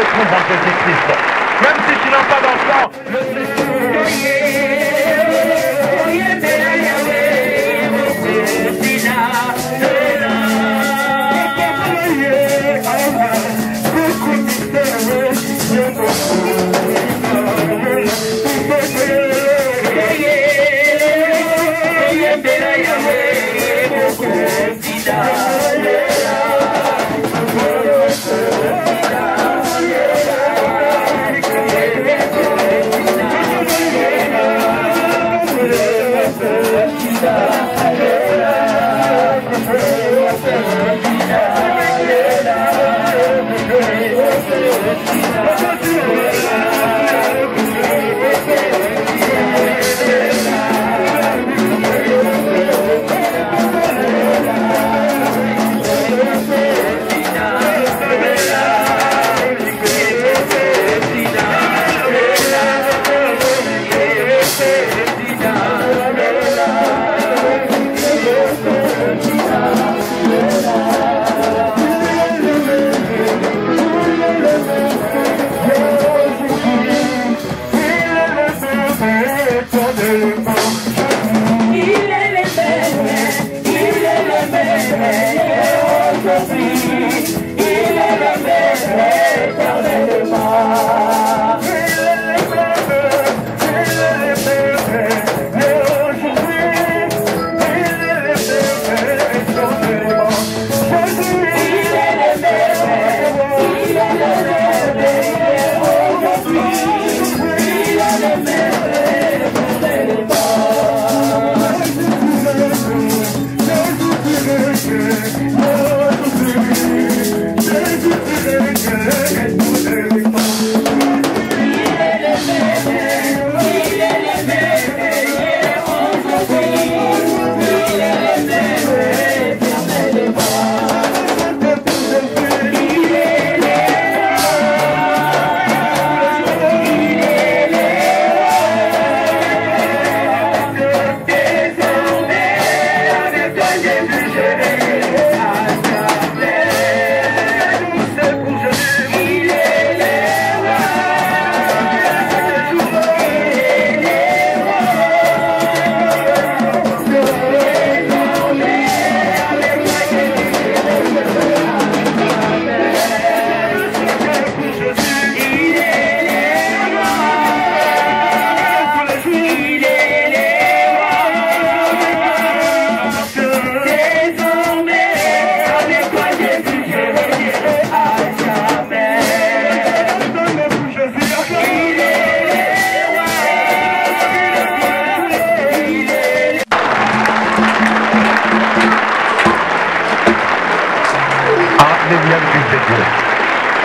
retrouve en Jésus-Christ. Même si tu n'as pas d'enfant,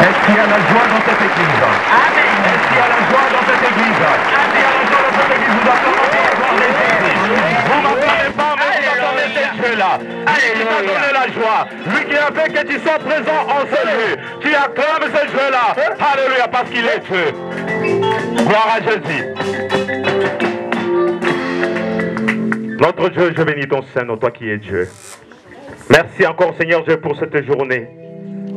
est-ce qu'il y a la joie dans cette église? Amen. Est-ce qu'il y a la joie dans cette église? Amen. Est-ce qu'il y a la joie dans cette église? Vous acclamez la gloire de Jésus. Vous m'acclamez pas, mais vous acclamez cet Dieu-là. Lui qui t'a donné la joie. Lui qui a fait que tu sois présent en ce lieu. Tu acclames ce Dieu-là. Alléluia, parce qu'il est Dieu. Gloire à Jésus. Notre Dieu, je bénis ton Saint-Nom, toi qui es Dieu. Merci encore, Seigneur Dieu, pour cette journée.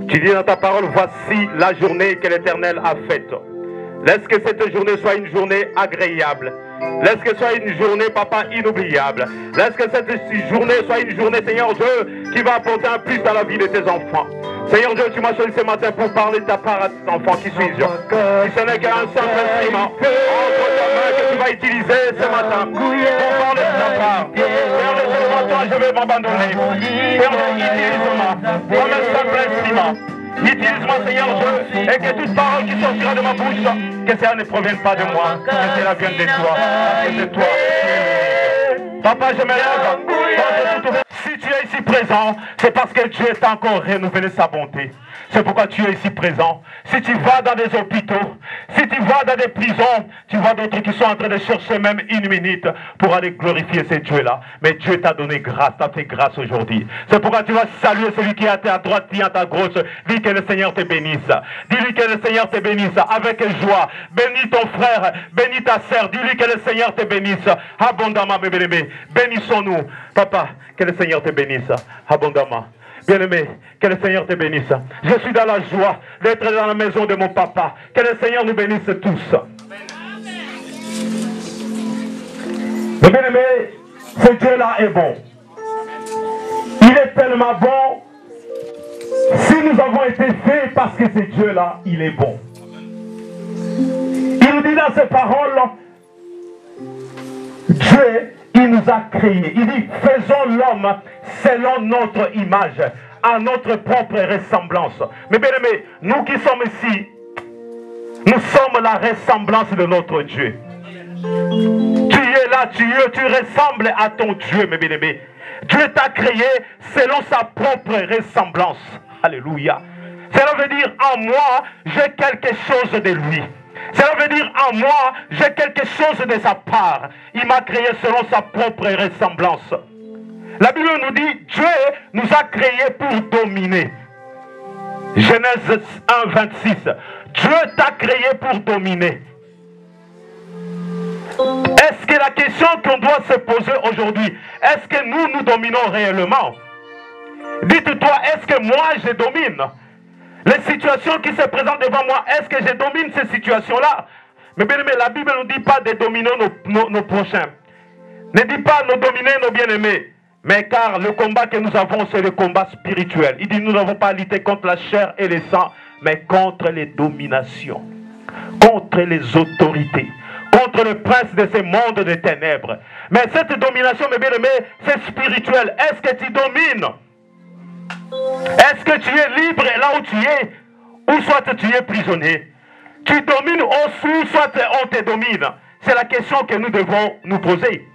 Tu dis dans ta parole, voici la journée que l'Éternel a faite. Laisse que cette journée soit une journée agréable. Laisse que ce soit une journée, Papa, inoubliable. Laisse que cette journée soit une journée, Seigneur Dieu, qui va apporter un plus dans la vie de tes enfants. Seigneur Dieu, tu m'as choisi ce matin pour parler de ta part à tes enfants. Qui suis-je? Si ce n'est qu'un simple instrument entre ta main que tu vas utiliser ce matin pour parler de ta part. Père de Dieu, devant toi, je vais m'abandonner. Père, utilise-moi comme un simple instrument. Utilise-moi, Seigneur Dieu, et que toute parole qui sortira de ma bouche, que cela ne provienne pas de moi, que cela vienne de toi, parce que c'est toi qui es l'unique. Papa, je me lève. Si tu es ici présent, c'est parce que Dieu t'a encore renouvelé sa bonté. C'est pourquoi tu es ici présent. Si tu vas dans des hôpitaux, si tu vas dans des prisons, tu vois d'autres qui sont en train de chercher même une minute pour aller glorifier ce Dieu-là. Mais Dieu t'a donné grâce, t'a fait grâce aujourd'hui. C'est pourquoi tu vas saluer celui qui est à ta droite, qui est à ta gauche. Dis que le Seigneur te bénisse. Dis-lui que le Seigneur te bénisse avec joie. Bénis ton frère, bénis ta sœur. Dis-lui que le Seigneur te bénisse abondamment, mes bien-aimés. Bénissons-nous. Papa, que le Seigneur te bénisse abondamment. Bien-aimé, que le Seigneur te bénisse. Je suis dans la joie d'être dans la maison de mon papa. Que le Seigneur nous bénisse tous. Mais bien-aimé, ce Dieu-là est bon. Il est tellement bon. Si nous avons été faits parce que ce Dieu-là, il est bon. Il nous dit dans ses paroles, Dieu, il nous a créés. Il dit, faisons l'homme selon notre image, à notre propre ressemblance. Mais bien aimé, nous qui sommes ici, nous sommes la ressemblance de notre Dieu. Tu es là, tu ressembles à ton Dieu, mes bien-aimés. Dieu t'a créé selon sa propre ressemblance. Alléluia. Cela veut dire, en moi, j'ai quelque chose de lui. Cela veut dire, en moi, j'ai quelque chose de sa part. Il m'a créé selon sa propre ressemblance. La Bible nous dit, Dieu nous a créés pour dominer. Genèse 1, 26. Dieu t'a créé pour dominer. Est-ce que la question qu'on doit se poser aujourd'hui, est-ce que nous dominons réellement? Dites-toi, est-ce que moi je domine? Les situations qui se présentent devant moi, est-ce que je domine ces situations-là? Mais bien aimé, la Bible ne nous dit pas de dominer nos prochains. Ne dit pas de dominer nos bien-aimés. Mais car le combat que nous avons, c'est le combat spirituel. Il dit, nous n'avons pas à lutter contre la chair et le sang, mais contre les dominations, contre les autorités, contre le prince de ce monde de ténèbres. Mais cette domination, mes bien-aimés, c'est spirituel. Est-ce que tu domines? Est-ce que tu es libre là où tu es? Ou soit tu es prisonnier? Tu domines au-dessous, soit on te domine. C'est la question que nous devons nous poser.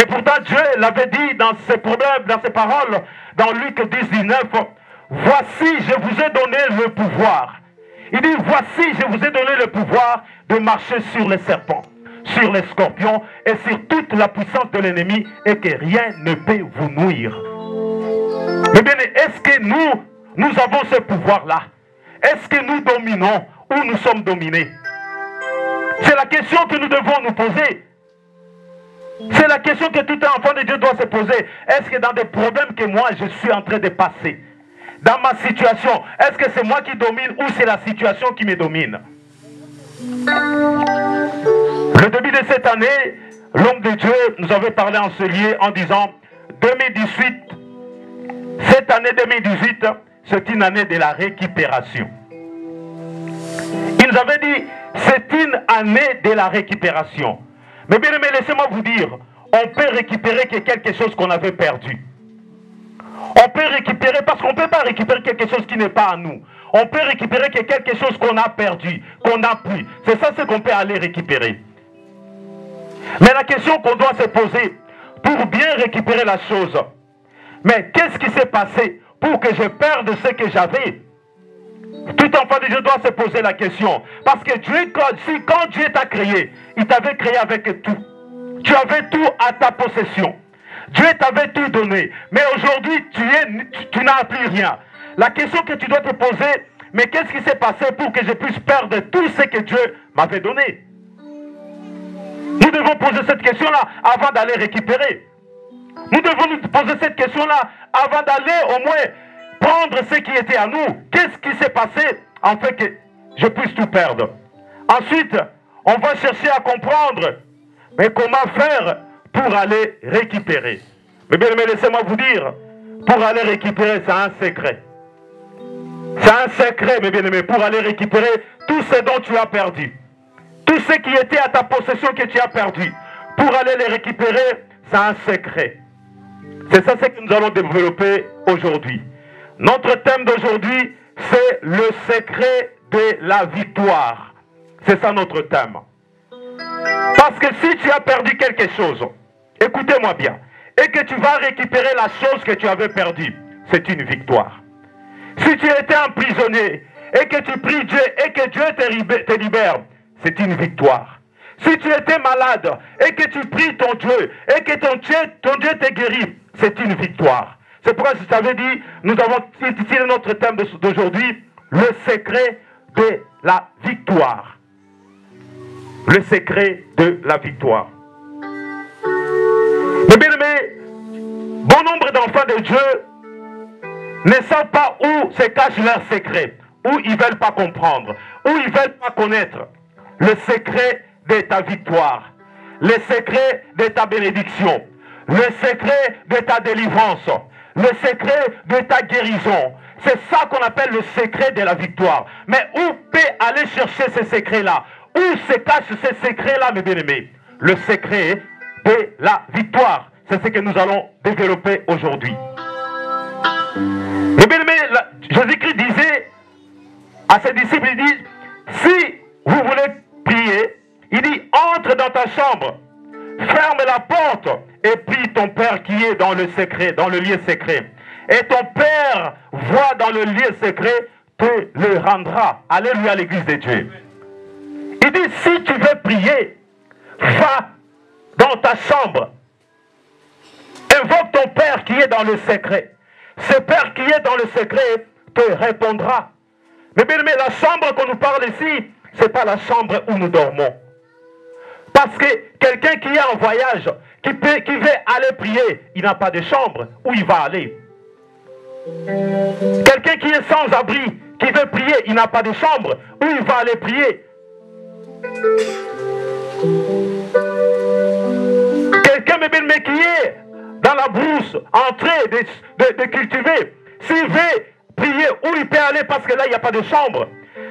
Et pourtant Dieu l'avait dit dans ses problèmes, dans ses paroles, dans Luc 10, 19, voici je vous ai donné le pouvoir. Il dit, voici je vous ai donné le pouvoir de marcher sur les serpents, sur les scorpions et sur toute la puissance de l'ennemi et que rien ne peut vous nuire. Mais bien, est-ce que nous avons ce pouvoir-là? Est-ce que nous dominons ou nous sommes dominés? C'est la question que nous devons nous poser. C'est la question que tout enfant de Dieu doit se poser. Est-ce que dans des problèmes que moi je suis en train de passer, dans ma situation, est-ce que c'est moi qui domine ou c'est la situation qui me domine? Le début de cette année, l'homme de Dieu nous avait parlé en ce lieu en disant 2018, cette année 2018, c'est une année de la récupération. Il nous avait dit, c'est une année de la récupération. Mais bien aimé, laissez-moi vous dire, on peut récupérer quelque chose qu'on avait perdu. On peut récupérer, parce qu'on ne peut pas récupérer quelque chose qui n'est pas à nous. On peut récupérer quelque chose qu'on a perdu, qu'on a pris. C'est ça ce qu'on peut aller récupérer. Mais la question qu'on doit se poser, pour bien récupérer la chose, mais qu'est-ce qui s'est passé pour que je perde ce que j'avais? Tout enfant de Dieu doit se poser la question. Parce que Dieu, quand Dieu t'a créé, il t'avait créé avec tout. Tu avais tout à ta possession. Dieu t'avait tout donné. Mais aujourd'hui, tu n'as plus rien. La question que tu dois te poser, mais qu'est-ce qui s'est passé pour que je puisse perdre tout ce que Dieu m'avait donné? Nous devons poser cette question-là avant d'aller récupérer. Nous devons nous poser cette question-là avant d'aller au moins prendre ce qui était à nous. Qu'est-ce qui s'est passé en fait que je puisse tout perdre? Ensuite, on va chercher à comprendre, mais comment faire pour aller récupérer? Mais bien aimé, laissez-moi vous dire, pour aller récupérer, c'est un secret. C'est un secret, mes bien-aimés, pour aller récupérer tout ce dont tu as perdu. Tout ce qui était à ta possession que tu as perdu. Pour aller les récupérer, c'est un secret. C'est ça ce que nous allons développer aujourd'hui. Notre thème d'aujourd'hui, c'est le secret de la victoire. C'est ça notre thème. Parce que si tu as perdu quelque chose, écoutez-moi bien, et que tu vas récupérer la chose que tu avais perdue, c'est une victoire. Si tu étais emprisonné et que tu pries Dieu et que Dieu te libère, c'est une victoire. Si tu étais malade et que tu pries ton Dieu et que ton Dieu te guérit, c'est une victoire. C'est pourquoi je t'avais dit, nous avons titré notre thème d'aujourd'hui, le secret de la victoire. Le secret de la victoire. Mais bien aimé, bon nombre d'enfants de Dieu ne savent pas où se cachent leurs secrets, où ils ne veulent pas comprendre, où ils ne veulent pas connaître le secret de ta victoire, le secret de ta bénédiction, le secret de ta délivrance, le secret de ta guérison. C'est ça qu'on appelle le secret de la victoire. Mais où peut aller chercher ces secrets-là? Où se cachent ces secrets-là, mes bien-aimés? Le secret de la victoire. C'est ce que nous allons développer aujourd'hui. Mes bien-aimés, Jésus-Christ disait à ses disciples, il dit, si vous voulez prier, il dit, entre dans ta chambre, ferme la porte et prie ton Père qui est dans le secret, dans le lieu secret. Et ton Père voit dans le lieu secret, te le rendra. Alléluia à l'église de Dieu. Il dit, si tu veux prier, va dans ta chambre. Invoque ton Père qui est dans le secret. Ce Père qui est dans le secret te répondra. Mais bien aimé, la chambre qu'on nous parle ici, ce n'est pas la chambre où nous dormons. Parce que quelqu'un qui est en voyage, qui veut aller prier, il n'a pas de chambre où il va aller. Quelqu'un qui est sans abri, qui veut prier, il n'a pas de chambre où il va aller prier. Quelqu'un mais qui est dans la brousse, en train de cultiver, s'il veut prier, où il peut aller parce que là il n'y a pas de chambre.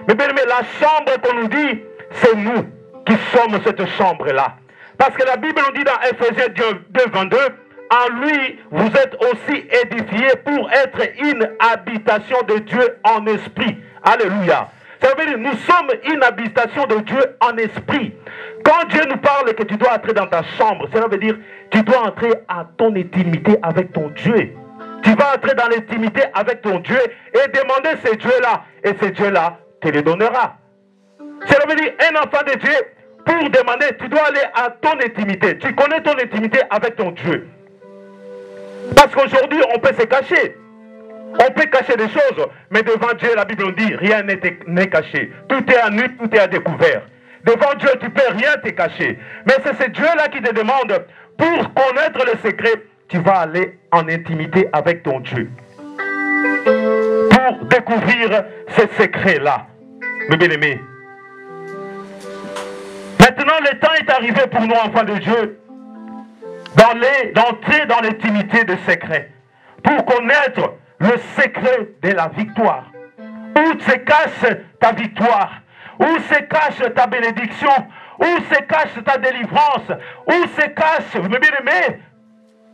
Mais bien aimé, la chambre qu'on nous dit, c'est nous qui sommes cette chambre-là. Parce que la Bible nous dit dans Ephésiens 2, 22, en lui, vous êtes aussi édifiés pour être une habitation de Dieu en esprit. Alléluia. Ça veut dire, nous sommes une habitation de Dieu en esprit. Quand Dieu nous parle que tu dois entrer dans ta chambre, ça veut dire, tu dois entrer à ton intimité avec ton Dieu. Tu vas entrer dans l'intimité avec ton Dieu et demander ce Dieu-là. Et ce Dieu-là te le donnera. Ça veut dire, un enfant de Dieu, pour demander, tu dois aller à ton intimité. Tu connais ton intimité avec ton Dieu. Parce qu'aujourd'hui, on peut se cacher. On peut cacher des choses. Mais devant Dieu, la Bible nous dit, rien n'est caché. Tout est à nu, tout est à découvert. Devant Dieu, tu ne peux rien te cacher. Mais c'est ce Dieu-là qui te demande, pour connaître le secret, tu vas aller en intimité avec ton Dieu. Pour découvrir ce secret-là. Mes bien-aimés. Maintenant, le temps est arrivé pour nous, enfants de Dieu, d'entrer dans l'intimité de secret. Pour connaître le secret de la victoire. Où se cache ta victoire? Où se cache ta bénédiction? Où se cache ta délivrance? Où se cache, mes bien-aimés,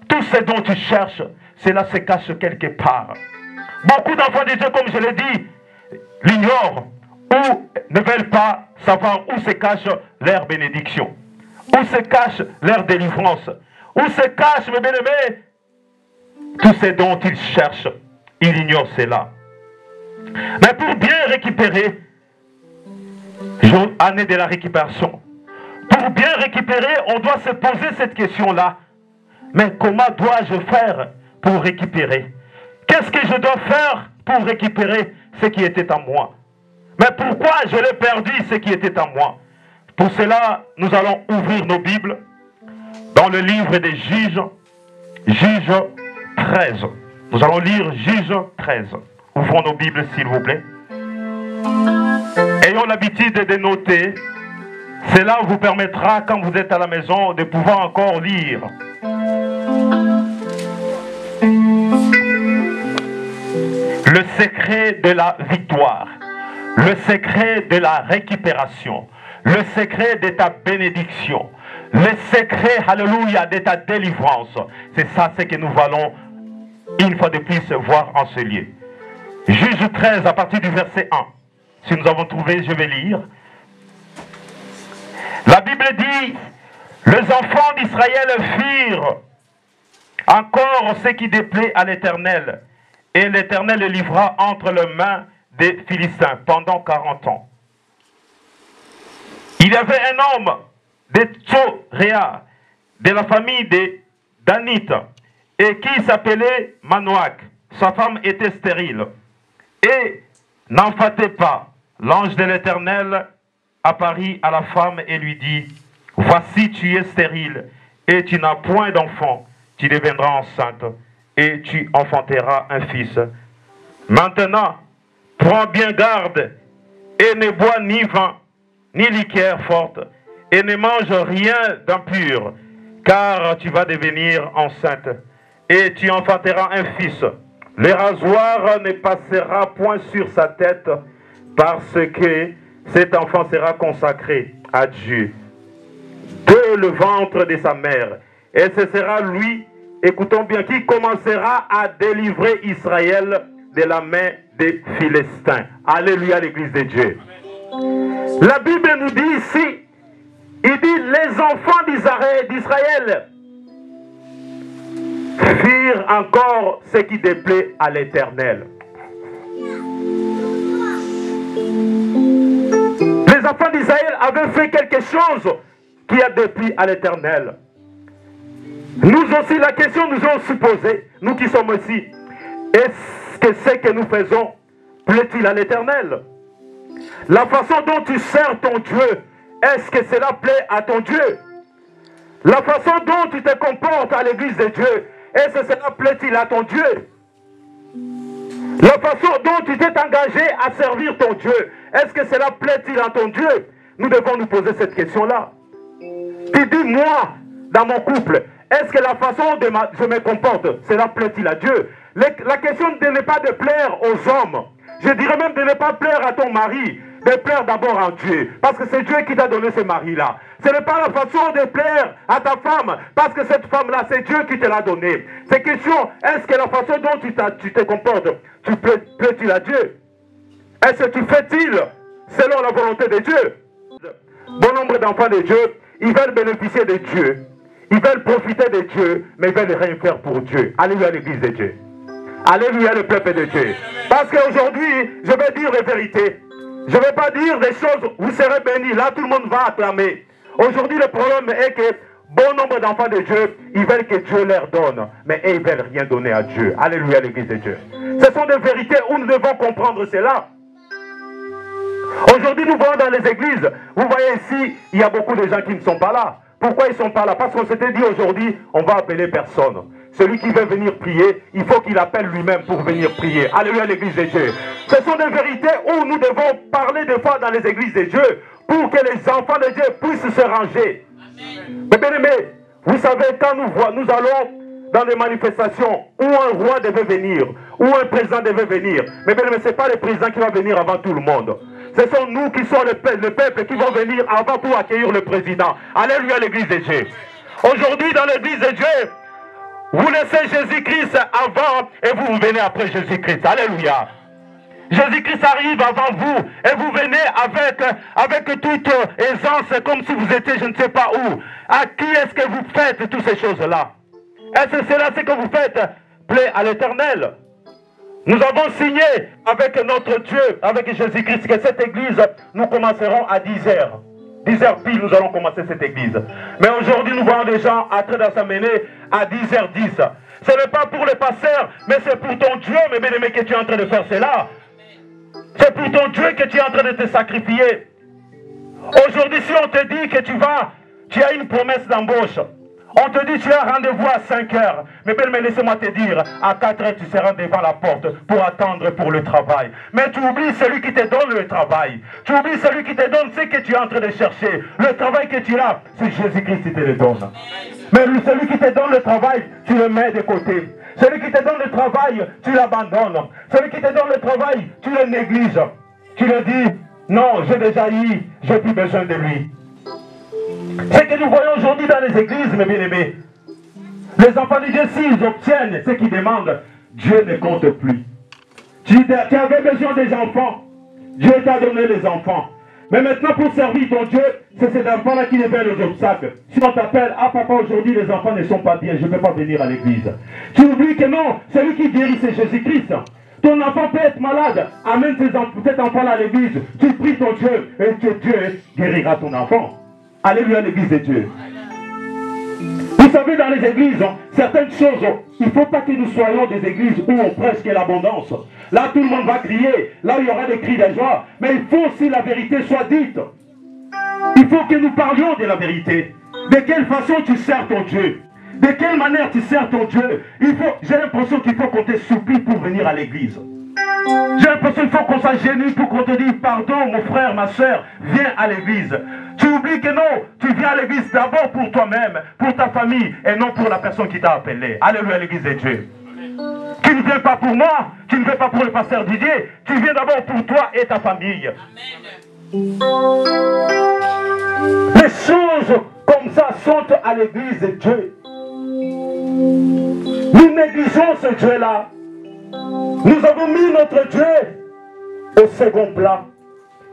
tout ce dont tu cherches, cela se cache quelque part. Beaucoup d'enfants de Dieu, comme je l'ai dit, l'ignorent ou ne veulent pas savoir où se cache leur bénédiction, où se cache leur délivrance, où se cache, mes bien-aimés, tout ce dont ils cherchent. Ils ignorent cela. Mais pour bien récupérer, année de la récupération, pour bien récupérer, on doit se poser cette question-là. Mais comment dois-je faire pour récupérer? Qu'est-ce que je dois faire pour récupérer ce qui était en moi? Mais pourquoi je l'ai perdu, ce qui était en moi? Pour cela, nous allons ouvrir nos Bibles dans le livre des Juges, Juges 13. Nous allons lire Juges 13. Ouvrons nos Bibles, s'il vous plaît. Ayons l'habitude de noter. Cela vous permettra, quand vous êtes à la maison, de pouvoir encore lire. Le secret de la victoire. Le secret de la récupération. Le secret de ta bénédiction. Le secret, alléluia, de ta délivrance. C'est ça ce que nous allons une fois de plus voir en ce lieu. Juge 13 à partir du verset 1. Si nous avons trouvé, je vais lire. La Bible dit, les enfants d'Israël firent encore ce qui déplaît à l'Éternel. Et l'Éternel le livra entre les mains des Philistins pendant 40 ans. Il y avait un homme de Tsoréa, de la famille des Danites, et qui s'appelait Manoach. Sa femme était stérile et n'enfantait pas. L'ange de l'Éternel apparut à la femme et lui dit, voici tu es stérile et tu n'as point d'enfant. Tu deviendras enceinte et tu enfanteras un fils. Maintenant, prends bien garde et ne bois ni vin, ni liqueur forte, et ne mange rien d'impur, car tu vas devenir enceinte, et tu enfanteras un fils. Le rasoir ne passera point sur sa tête, parce que cet enfant sera consacré à Dieu de le ventre de sa mère. Et ce sera lui, écoutons bien, qui commencera à délivrer Israël de la main des Philistins. Alléluia, l'Église de Dieu. La Bible nous dit ici, il dit, les enfants d'Israël firent encore ce qui déplaît à l'Éternel. Les enfants d'Israël avaient fait quelque chose qui a déplu à l'Éternel. Nous aussi, la question nous a aussi posée, nous qui sommes ici, est-ce que ce que nous faisons plaît-il à l'Éternel? La façon dont tu sers ton Dieu, est-ce que cela plaît à ton Dieu? La façon dont tu te comportes à l'église de Dieu, est-ce que cela plaît-il à ton Dieu? La façon dont tu t'es engagé à servir ton Dieu, est-ce que cela plaît-il à ton Dieu? Nous devons nous poser cette question-là. Tu dis, moi, dans mon couple, est-ce que la façon dont je me comporte, cela plaît-il à Dieu? La question de ne pas de plaire aux hommes, je dirais même de ne pas plaire à ton mari, de plaire d'abord à Dieu, parce que c'est Dieu qui t'a donné ce mari-là. Ce n'est pas la façon de plaire à ta femme, parce que cette femme-là, c'est Dieu qui te l'a donnée. C'est question, est-ce que la façon dont tu te comportes, tu plais-tu à Dieu? Est-ce que tu fais-il selon la volonté de Dieu? Bon nombre d'enfants de Dieu, ils veulent bénéficier de Dieu, ils veulent profiter de Dieu, mais ils veulent rien faire pour Dieu. Alléluia, l'église de Dieu. Alléluia, le peuple de Dieu. Parce qu'aujourd'hui, je vais dire la vérité. Je ne vais pas dire des choses, vous serez bénis, là tout le monde va acclamer. Aujourd'hui, le problème est que bon nombre d'enfants de Dieu, ils veulent que Dieu leur donne, mais ils ne veulent rien donner à Dieu. Alléluia, l'église de Dieu. Ce sont des vérités où nous devons comprendre cela. Aujourd'hui, nous voyons dans les églises, vous voyez ici, il y a beaucoup de gens qui ne sont pas là. Pourquoi ils ne sont pas là? Parce qu'on s'était dit aujourd'hui, on va appeler personne. Celui qui veut venir prier, il faut qu'il appelle lui-même pour venir prier. Alléluia, l'église de Dieu. Ce sont des vérités où nous devons parler des fois dans les églises de Dieu pour que les enfants de Dieu puissent se ranger. Mais bien aimé, vous savez, quand nous allons dans des manifestations où un roi devait venir, où un président devait venir, mais bien aimé, ce n'est pas le président qui va venir avant tout le monde. Ce sont nous qui sommes le peuple qui vont venir avant pour accueillir le président. Alléluia, l'église de Dieu. Aujourd'hui, dans l'église de Dieu, vous laissez Jésus-Christ avant et vous venez après Jésus-Christ. Alléluia. Jésus-Christ arrive avant vous et vous venez avec toute aisance comme si vous étiez je ne sais pas où. À qui est-ce que vous faites toutes ces choses-là? Est-ce que cela ce que vous faites plaît à l'Éternel? Nous avons signé avec notre Dieu, avec Jésus-Christ, que cette église, nous commencerons à 10h. 10h pile, nous allons commencer cette église. Mais aujourd'hui, nous voyons des gens en train de s'amener à 10h10. Ce n'est pas pour les pasteurs, mais c'est pour ton Dieu, mes bien-aimés, que tu es en train de faire cela. C'est pour ton Dieu que tu es en train de te sacrifier. Aujourd'hui, si on te dit que tu as une promesse d'embauche, on te dit tu as rendez-vous à 5h. Mais bien, laissez-moi te dire, à 4h, tu seras devant la porte pour attendre pour le travail. Mais tu oublies celui qui te donne le travail. Tu oublies celui qui te donne ce que tu es en train de chercher. Le travail que tu as, c'est Jésus-Christ qui te le donne. Mais celui qui te donne le travail, tu le mets de côté. Celui qui te donne le travail, tu l'abandonnes. Celui qui te donne le travail, tu le négliges. Tu le dis, non, j'ai déjà eu, j'ai plus besoin de lui. Ce que nous voyons aujourd'hui dans les églises, mes bien-aimés, les enfants de Dieu, s'ils obtiennent ce qu'ils demandent, Dieu ne compte plus. Tu avais besoin des enfants, Dieu t'a donné les enfants. Mais maintenant, pour servir ton Dieu, c'est ces enfants-là qui deviennent les obstacles. Si on t'appelle, ah papa, aujourd'hui les enfants ne sont pas bien, je ne peux pas venir à l'église. Tu oublies que non, celui qui guérit, c'est Jésus-Christ. Ton enfant peut être malade, amène cet enfant-là à l'église, tu pries ton Dieu, et que Dieu guérira ton enfant. Alléluia, l'église de Dieu. Vous savez, dans les églises, certaines choses, il ne faut pas que nous soyons des églises où on prêche que l'abondance. Là, tout le monde va crier. Là, il y aura des cris de joie. Mais il faut aussi la vérité soit dite. Il faut que nous parlions de la vérité. De quelle façon tu sers ton Dieu? De quelle manière tu sers ton Dieu? J'ai l'impression qu'il faut qu'on te supplie pour venir à l'église. J'ai l'impression qu'il faut qu'on s'agenouille pour qu'on te dise pardon, mon frère, ma soeur, viens à l'église. Tu oublies que non, tu viens à l'église d'abord pour toi-même, pour ta famille, et non pour la personne qui t'a appelé. Alléluia, l'église de Dieu. Tu ne viens pas pour moi, tu ne viens pas pour le pasteur Didier, tu viens d'abord pour toi et ta famille. Les choses comme ça sont à l'église de Dieu. Nous négligeons ce Dieu-là. Nous avons mis notre Dieu au second plan.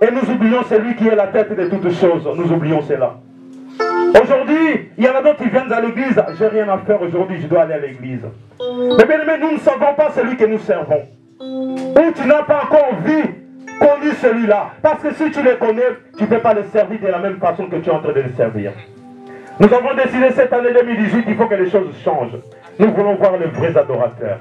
Et nous oublions celui qui est la tête de toutes choses. Nous oublions cela. Aujourd'hui, il y en a d'autres qui viennent à l'église. J'ai rien à faire aujourd'hui, je dois aller à l'église. Mais bien aimé, nous ne savons pas celui que nous servons. Ou tu n'as pas encore connu celui-là. Parce que si tu le connais, tu ne peux pas le servir de la même façon que tu es en train de le servir. Nous avons décidé cette année 2018, il faut que les choses changent. Nous voulons voir les vrais adorateurs.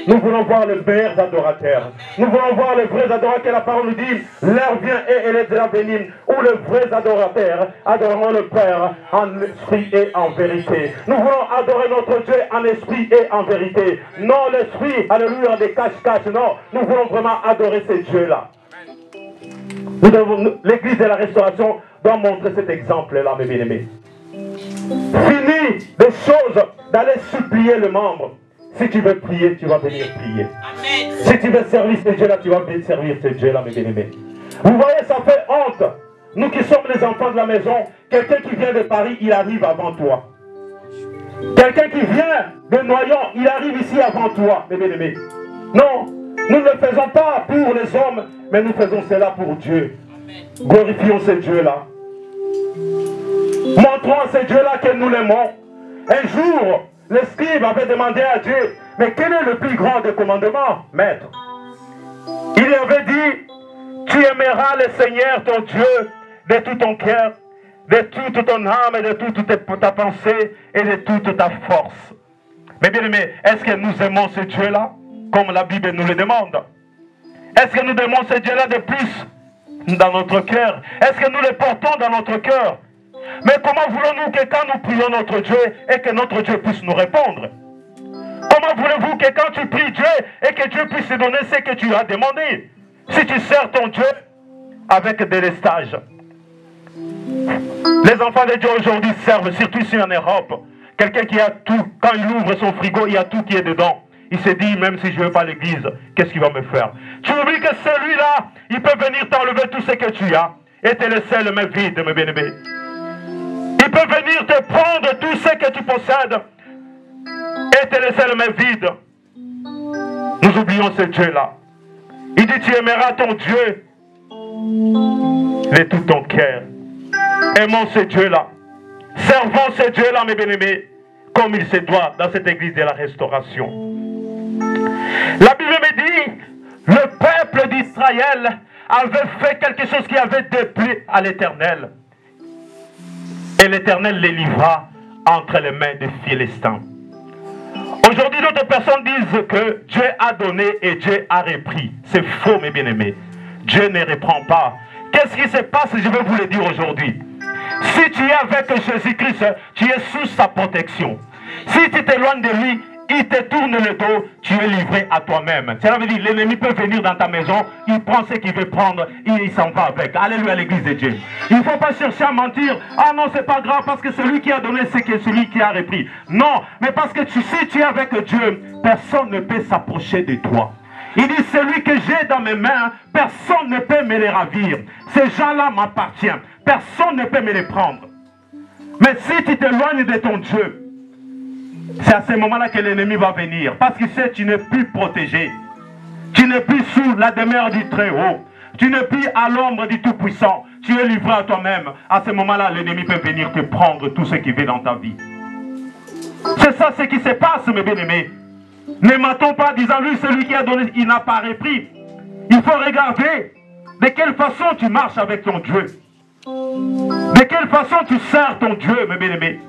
Nous voulons voir les meilleurs adorateurs. Nous voulons voir les vrais adorateurs que la parole nous dit. L'heure vient et elle est déjà venue. Où les vrais adorateurs adoreront le Père en esprit et en vérité. Nous voulons adorer notre Dieu en esprit et en vérité. Non l'esprit, alléluia, des cache-cache. Non, nous voulons vraiment adorer ces dieux-là. L'église de la restauration doit montrer cet exemple-là, mes bien-aimés. Fini des choses d'aller supplier le membre. Si tu veux prier, tu vas venir prier. Amen. Si tu veux servir ce Dieu-là, tu vas venir servir ce Dieu-là, mes bien-aimés. Vous voyez, ça fait honte. Nous qui sommes les enfants de la maison, quelqu'un qui vient de Paris, il arrive avant toi. Quelqu'un qui vient de Noyon, il arrive ici avant toi, mes bien-aimés. Non, nous ne le faisons pas pour les hommes, mais nous faisons cela pour Dieu. Glorifions ce Dieu-là. Montrons à ce Dieu-là que nous l'aimons. Un jour, le scribe avait demandé à Dieu, mais quel est le plus grand des commandements, maître? Il lui avait dit, tu aimeras le Seigneur ton Dieu de tout ton cœur, de toute ton âme et de toute ta pensée et de toute ta force. Mais bien aimé, est-ce que nous aimons ce Dieu-là comme la Bible nous le demande? Est-ce que nous aimons ce Dieu-là de plus dans notre cœur? Est-ce que nous le portons dans notre cœur? Mais comment voulons-nous que quand nous prions notre Dieu et que notre Dieu puisse nous répondre? Comment voulez-vous que quand tu pries Dieu et que Dieu puisse te donner ce que tu as demandé? Si tu sers ton Dieu avec des lestages. Les enfants de Dieu aujourd'hui servent, surtout ici en Europe. Quelqu'un qui a tout, quand il ouvre son frigo, il y a tout qui est dedans. Il se dit, même si je ne vais pas à l'église, qu'est-ce qu'il va me faire? Tu oublies que celui-là, il peut venir t'enlever tout ce que tu as et te laisser le main vide, mes bien-aimés. Il peut venir te prendre tout ce que tu possèdes et te laisser le main vide. Nous oublions ce Dieu-là. Il dit, tu aimeras ton Dieu de tout ton cœur. Aimons ce Dieu-là. Servons ce Dieu-là, mes bien-aimés, comme il se doit dans cette église de la restauration. La Bible me dit, le peuple d'Israël avait fait quelque chose qui avait déplu à l'Éternel. Et l'Éternel les livra entre les mains des Philistins. Aujourd'hui, d'autres personnes disent que Dieu a donné et Dieu a repris. C'est faux, mes bien-aimés. Dieu ne reprend pas. Qu'est-ce qui se passe? Je vais vous le dire aujourd'hui. Si tu es avec Jésus-Christ, tu es sous sa protection. Si tu t'éloignes de lui, il te tourne le dos, tu es livré à toi-même. Cela veut dire l'ennemi peut venir dans ta maison, il prend ce qu'il veut prendre et il s'en va avec. Alléluia, l'église de Dieu. Il ne faut pas chercher à mentir. Ah non, c'est pas grave parce que celui qui a donné, c'est que celui qui a repris. Non, mais parce que si tu es avec Dieu, personne ne peut s'approcher de toi. Il dit, celui que j'ai dans mes mains, personne ne peut me les ravir. Ces gens-là m'appartiennent. Personne ne peut me les prendre. Mais si tu t'éloignes de ton Dieu, c'est à ce moment-là que l'ennemi va venir. Parce qu'il sait que tu n'es plus protégé. Tu n'es plus sous la demeure du Très-Haut. Tu n'es plus à l'ombre du Tout-Puissant. Tu es livré à toi-même. À ce moment-là, l'ennemi peut venir te prendre tout ce qu'il veut dans ta vie. C'est ça ce qui se passe, mes bien-aimés. Ne mentons pas, disant lui, celui qui a donné, il n'a pas repris. Il faut regarder de quelle façon tu marches avec ton Dieu. De quelle façon tu sers ton Dieu, mes bien-aimés.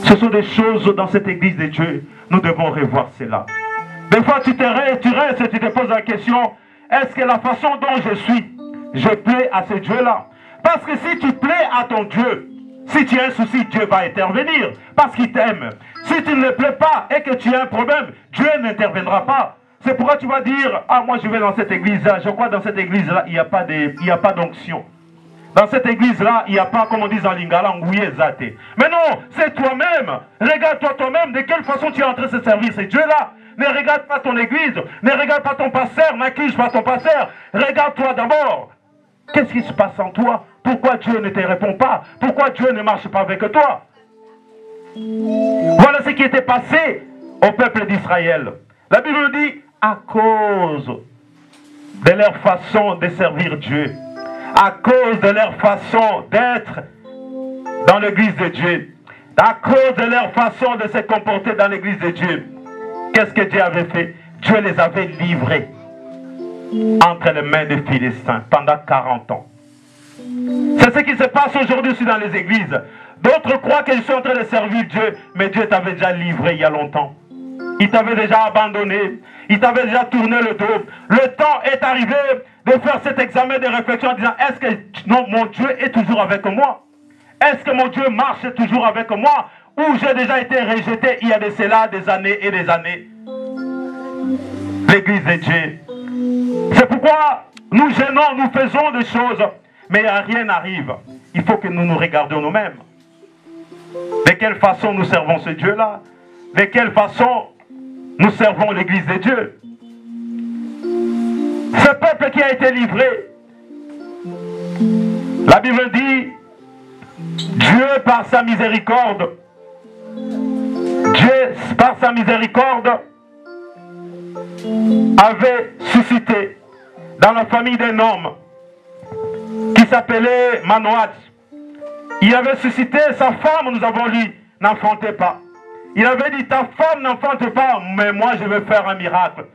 Ce sont des choses dans cette église de Dieu. Nous devons revoir cela. Des fois, tu restes et tu te poses la question, est-ce que la façon dont je suis, je plais à ce Dieu-là? Parce que si tu plais à ton Dieu, Si tu as un souci, Dieu va intervenir parce qu'il t'aime. Si tu ne le plais pas et que tu as un problème, Dieu n'interviendra pas. C'est pourquoi tu vas dire, ah moi je vais dans cette église-là, je crois que dans cette église-là, il n'y a pas d'onction. Dans cette église-là, il n'y a pas, comme on dit en lingala, ngouye zate. Mais non, c'est toi-même. Regarde-toi toi-même de quelle façon tu es en train de se servir ce Dieu-là. Ne regarde pas ton église, ne regarde pas ton pasteur, n'accuse pas ton pasteur. Regarde-toi d'abord. Qu'est-ce qui se passe en toi? Pourquoi Dieu ne te répond pas? Pourquoi Dieu ne marche pas avec toi? Voilà ce qui était passé au peuple d'Israël. La Bible dit, à cause de leur façon de servir Dieu, à cause de leur façon d'être dans l'église de Dieu, à cause de leur façon de se comporter dans l'église de Dieu, qu'est-ce que Dieu avait fait? Dieu les avait livrés entre les mains des Philistins pendant 40 ans. C'est ce qui se passe aujourd'hui aussi dans les églises. D'autres croient qu'ils sont en train de servir Dieu, mais Dieu t'avait déjà livré il y a longtemps. Il t'avait déjà abandonné, il t'avait déjà tourné le dos. Le temps est arrivé de faire cet examen de réflexion en disant, est-ce que non, mon Dieu est toujours avec moi? Est-ce que mon Dieu marche toujours avec moi? Ou j'ai déjà été rejeté il y a de cela des années et des années? L'église de Dieu. C'est pourquoi nous gênons, nous faisons des choses, mais rien n'arrive. Il faut que nous nous regardions nous-mêmes. De quelle façon nous servons ce Dieu-là? De quelle façon nous servons l'église de Dieu? Ce peuple qui a été livré, la Bible dit, Dieu par sa miséricorde, Dieu par sa miséricorde avait suscité dans la famille d'un homme qui s'appelait Manoach. Il avait suscité sa femme, nous avons lu, n'enfantait pas. Il avait dit, ta femme n'enfante pas, mais moi je vais faire un miracle.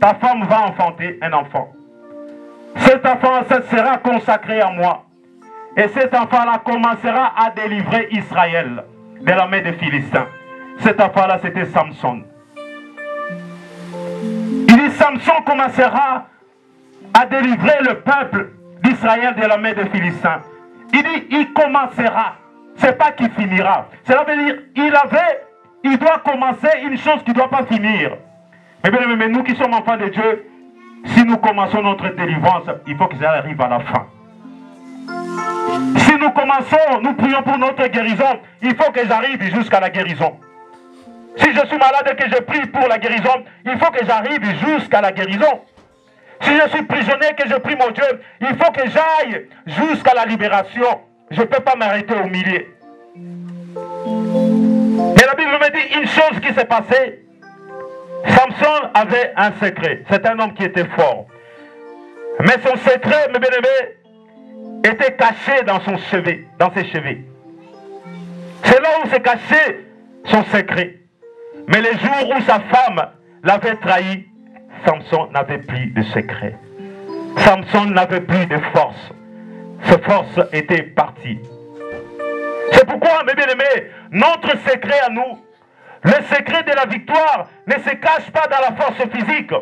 Ta femme va enfanter un enfant. Cet enfant sera consacré à moi. Et cet enfant-là commencera à délivrer Israël de la main des Philistins. Cet enfant-là, c'était Samson. Il dit, Samson commencera à délivrer le peuple d'Israël de la main des Philistins. Il dit, il commencera. C'est pas qu'il finira. Cela veut dire, il doit commencer une chose qui ne doit pas finir. Mais nous qui sommes enfants de Dieu, si nous commençons notre délivrance, il faut que ça arrive à la fin. Si nous commençons, nous prions pour notre guérison, il faut que j'arrive jusqu'à la guérison. Si je suis malade et que je prie pour la guérison, il faut que j'arrive jusqu'à la guérison. Si je suis prisonnier et que je prie mon Dieu, il faut que j'aille jusqu'à la libération. Je ne peux pas m'arrêter au milieu. Mais la Bible me dit une chose qui s'est passée. Samson avait un secret. C'est un homme qui était fort. Mais son secret, mes bien-aimés, était caché dans son cheveu, dans ses cheveux. C'est là où s'est caché son secret. Mais les jours où sa femme l'avait trahi, Samson n'avait plus de secret. Samson n'avait plus de force. Sa force était partie. C'est pourquoi, mes bien-aimés, notre secret à nous, le secret de la victoire ne se cache pas dans la force physique.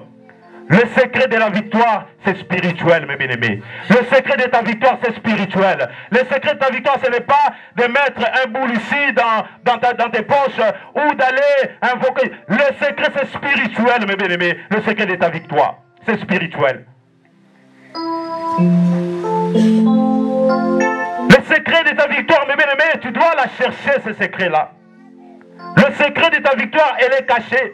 Le secret de la victoire, c'est spirituel, mes bien-aimés. Le secret de ta victoire, c'est spirituel. Le secret de ta victoire, ce n'est pas de mettre un boule ici dans tes poches ou d'aller invoquer. Le secret, c'est spirituel, mes bien-aimés. Le secret de ta victoire, c'est spirituel. Le secret de ta victoire, mes bien-aimés, tu dois la chercher, ce secret-là. Le secret de ta victoire, elle est cachée.